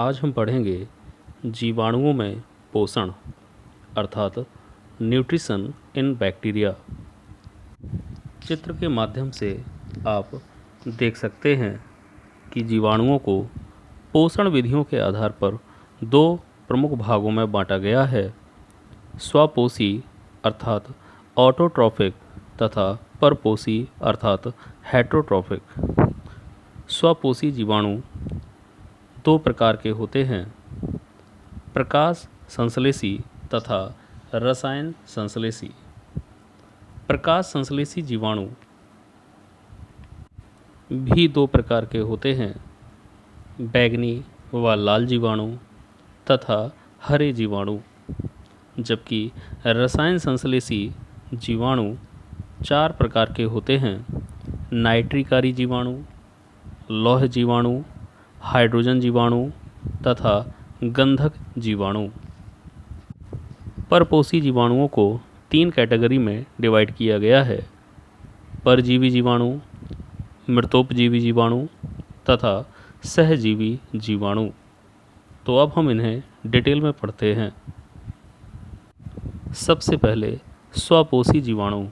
आज हम पढ़ेंगे जीवाणुओं में पोषण अर्थात न्यूट्रिशन इन बैक्टीरिया। चित्र के माध्यम से आप देख सकते हैं कि जीवाणुओं को पोषण विधियों के आधार पर दो प्रमुख भागों में बांटा गया है, स्वपोषी अर्थात ऑटोट्रॉफिक तथा परपोषी अर्थात हेटरोट्रॉफिक। स्वपोषी जीवाणु दो प्रकार के होते हैं, प्रकाश संश्लेषी तथा रसायन संश्लेषी। प्रकाश संश्लेषी जीवाणु भी दो प्रकार के होते हैं, बैंगनी व लाल जीवाणु तथा हरे जीवाणु, जबकि रसायन संश्लेषी जीवाणु चार प्रकार के होते हैं, नाइट्रिकारी जीवाणु, लौह जीवाणु, हाइड्रोजन जीवाणु तथा गंधक जीवाणु। परपोषी जीवाणुओं को तीन कैटेगरी में डिवाइड किया गया है, परजीवी जीवाणु, मृतोपजीवी जीवाणु तथा सहजीवी जीवाणु। तो अब हम इन्हें डिटेल में पढ़ते हैं। सबसे पहले स्वपोषी जीवाणु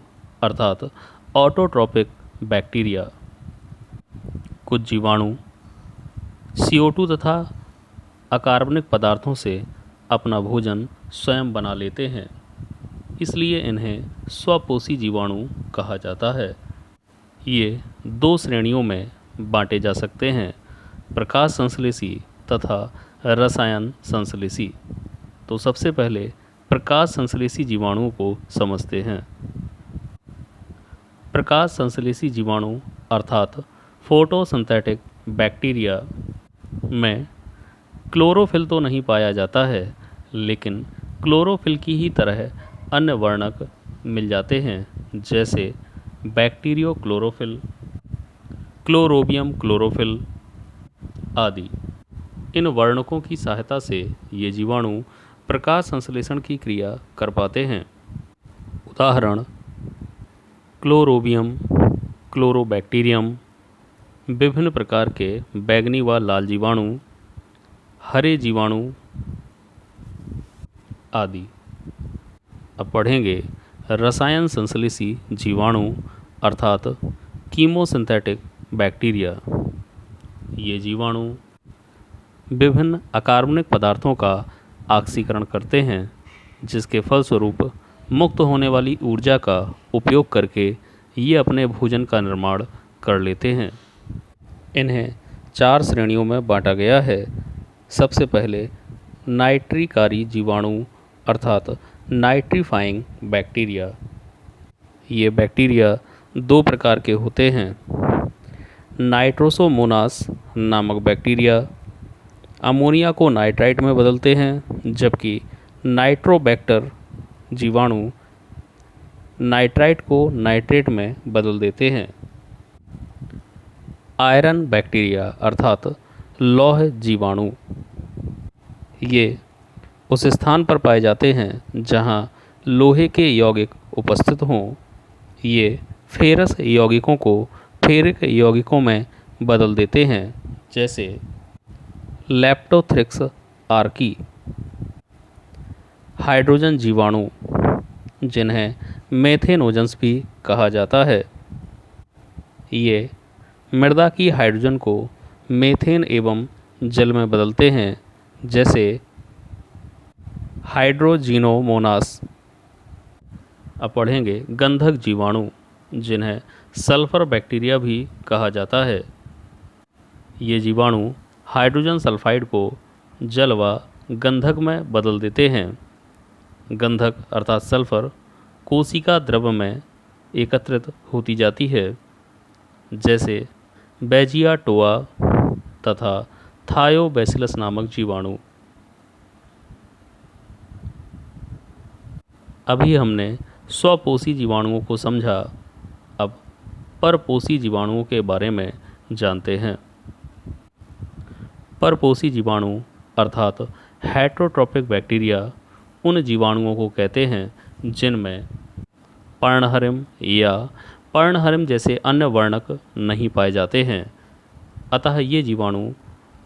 अर्थात ऑटोट्रॉपिक बैक्टीरिया। कुछ जीवाणु CO2 तथा अकार्बनिक पदार्थों से अपना भोजन स्वयं बना लेते हैं, इसलिए इन्हें स्वपोषी जीवाणु कहा जाता है। ये दो श्रेणियों में बांटे जा सकते हैं, प्रकाश संश्लेषी तथा रसायन संश्लेषी। तो सबसे पहले प्रकाश संश्लेषी जीवाणुओं को समझते हैं। प्रकाश संश्लेषी जीवाणु अर्थात फोटोसिंथेटिक बैक्टीरिया में क्लोरोफिल तो नहीं पाया जाता है, लेकिन क्लोरोफिल की ही तरह अन्य वर्णक मिल जाते हैं, जैसे बैक्टीरियो क्लोरोफिल, क्लोरोबियम क्लोरोफिल आदि। इन वर्णकों की सहायता से ये जीवाणु प्रकाश संश्लेषण की क्रिया कर पाते हैं। उदाहरण क्लोरोबियम, क्लोरोबैक्टीरियम, विभिन्न प्रकार के बैंगनी व लाल जीवाणु, हरे जीवाणु आदि। अब पढ़ेंगे रसायन संश्लेषी जीवाणु अर्थात कीमोसिंथेटिक बैक्टीरिया। ये जीवाणु विभिन्न अकार्बनिक पदार्थों का ऑक्सीकरण करते हैं, जिसके फलस्वरूप मुक्त होने वाली ऊर्जा का उपयोग करके ये अपने भोजन का निर्माण कर लेते हैं। इन्हें चार श्रेणियों में बांटा गया है। सबसे पहले नाइट्रिकारी जीवाणु अर्थात नाइट्रीफाइंग बैक्टीरिया। ये बैक्टीरिया दो प्रकार के होते हैं, नाइट्रोसोमोनास नामक बैक्टीरिया अमोनिया को नाइट्राइट में बदलते हैं, जबकि नाइट्रोबैक्टर जीवाणु नाइट्राइट को नाइट्रेट में बदल देते हैं। आयरन बैक्टीरिया अर्थात लौह जीवाणु, ये उस स्थान पर पाए जाते हैं जहां लोहे के यौगिक उपस्थित हों। ये फेरस यौगिकों को फेरिक यौगिकों में बदल देते हैं, जैसे लेप्टोथ्रिक्स आर्की। हाइड्रोजन जीवाणु, जिन्हें मेथेनोजेंस भी कहा जाता है, ये मृदा की हाइड्रोजन को मेथेन एवं जल में बदलते हैं, जैसे हाइड्रोजिनोमोनास। अब पढ़ेंगे गंधक जीवाणु, जिन्हें सल्फर बैक्टीरिया भी कहा जाता है। ये जीवाणु हाइड्रोजन सल्फाइड को जल व गंधक में बदल देते हैं। गंधक अर्थात सल्फर कोशिका द्रव्य में एकत्रित होती जाती है, जैसे बैजिया टोआ तथा थायोबैसिलस नामक जीवाणु। अभी हमने स्वपोषी जीवाणुओं को समझा, अब परपोषी जीवाणुओं के बारे में जानते हैं। परपोषी जीवाणु अर्थात हेटरोट्रॉपिक बैक्टीरिया उन जीवाणुओं को कहते हैं जिनमें पर्णहरिम या पर्णहरिम जैसे अन्य वर्णक नहीं पाए जाते हैं। अतः ये जीवाणु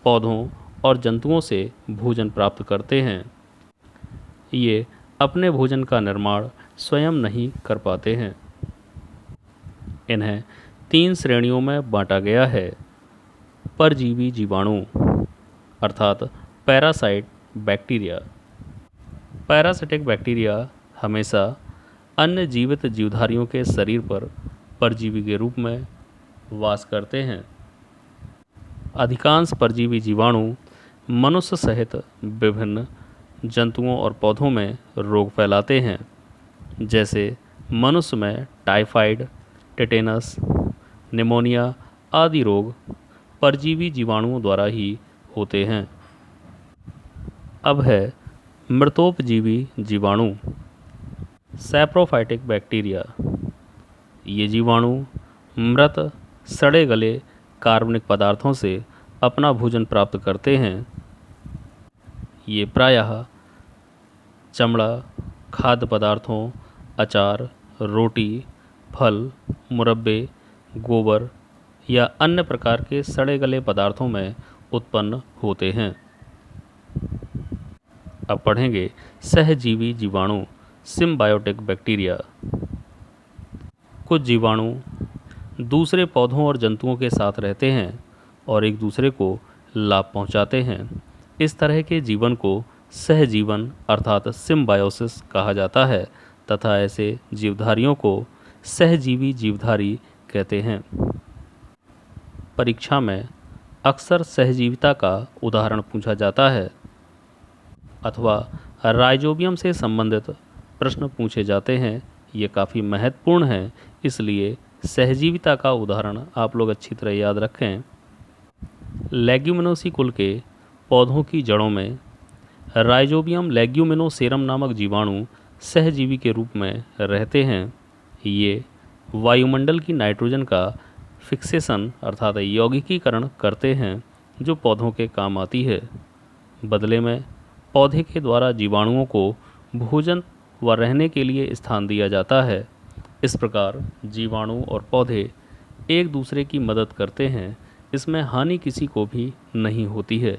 पौधों और जंतुओं से भोजन प्राप्त करते हैं। ये अपने भोजन का निर्माण स्वयं नहीं कर पाते हैं। इन्हें 3 श्रेणियों में बांटा गया है। परजीवी जीवाणु अर्थात पैरासाइट बैक्टीरिया। पैरासिटिक बैक्टीरिया हमेशा अन्य जीवित जीवधारियों के शरीर पर परजीवी के रूप में वास करते हैं। अधिकांश परजीवी जीवाणु मनुष्य सहित विभिन्न जंतुओं और पौधों में रोग फैलाते हैं, जैसे मनुष्य में टाइफाइड, टेटेनस, निमोनिया आदि रोग परजीवी जीवाणुओं द्वारा ही होते हैं। अब है मृतोपजीवी जीवाणु, सैप्रोफाइटिक बैक्टीरिया। ये जीवाणु मृत सड़े गले कार्बनिक पदार्थों से अपना भोजन प्राप्त करते हैं। ये प्रायः चमड़ा, खाद्य पदार्थों, अचार, रोटी, फल, मुरब्बे, गोबर या अन्य प्रकार के सड़े गले पदार्थों में उत्पन्न होते हैं। अब पढ़ेंगे सहजीवी जीवाणु, सिम्बायोटिक बैक्टीरिया। कुछ जीवाणु दूसरे पौधों और जंतुओं के साथ रहते हैं और एक दूसरे को लाभ पहुंचाते हैं। इस तरह के जीवन को सहजीवन अर्थात सिम्बायोसिस कहा जाता है तथा ऐसे जीवधारियों को सहजीवी जीवधारी कहते हैं। परीक्षा में अक्सर सहजीविता का उदाहरण पूछा जाता है अथवा राइजोबियम से संबंधित प्रश्न पूछे जाते हैं। ये काफ़ी महत्वपूर्ण है, इसलिए सहजीविता का उदाहरण आप लोग अच्छी तरह याद रखें। लेग्यूमिनोसी कुल के पौधों की जड़ों में राइजोबियम लेग्यूमिनोसेरम नामक जीवाणु सहजीवी के रूप में रहते हैं। ये वायुमंडल की नाइट्रोजन का फिक्सेशन अर्थात यौगिकीकरण करते हैं, जो पौधों के काम आती है। बदले में पौधे के द्वारा जीवाणुओं को भोजन व रहने के लिए स्थान दिया जाता है। इस प्रकार जीवाणु और पौधे एक दूसरे की मदद करते हैं। इसमें हानि किसी को भी नहीं होती है।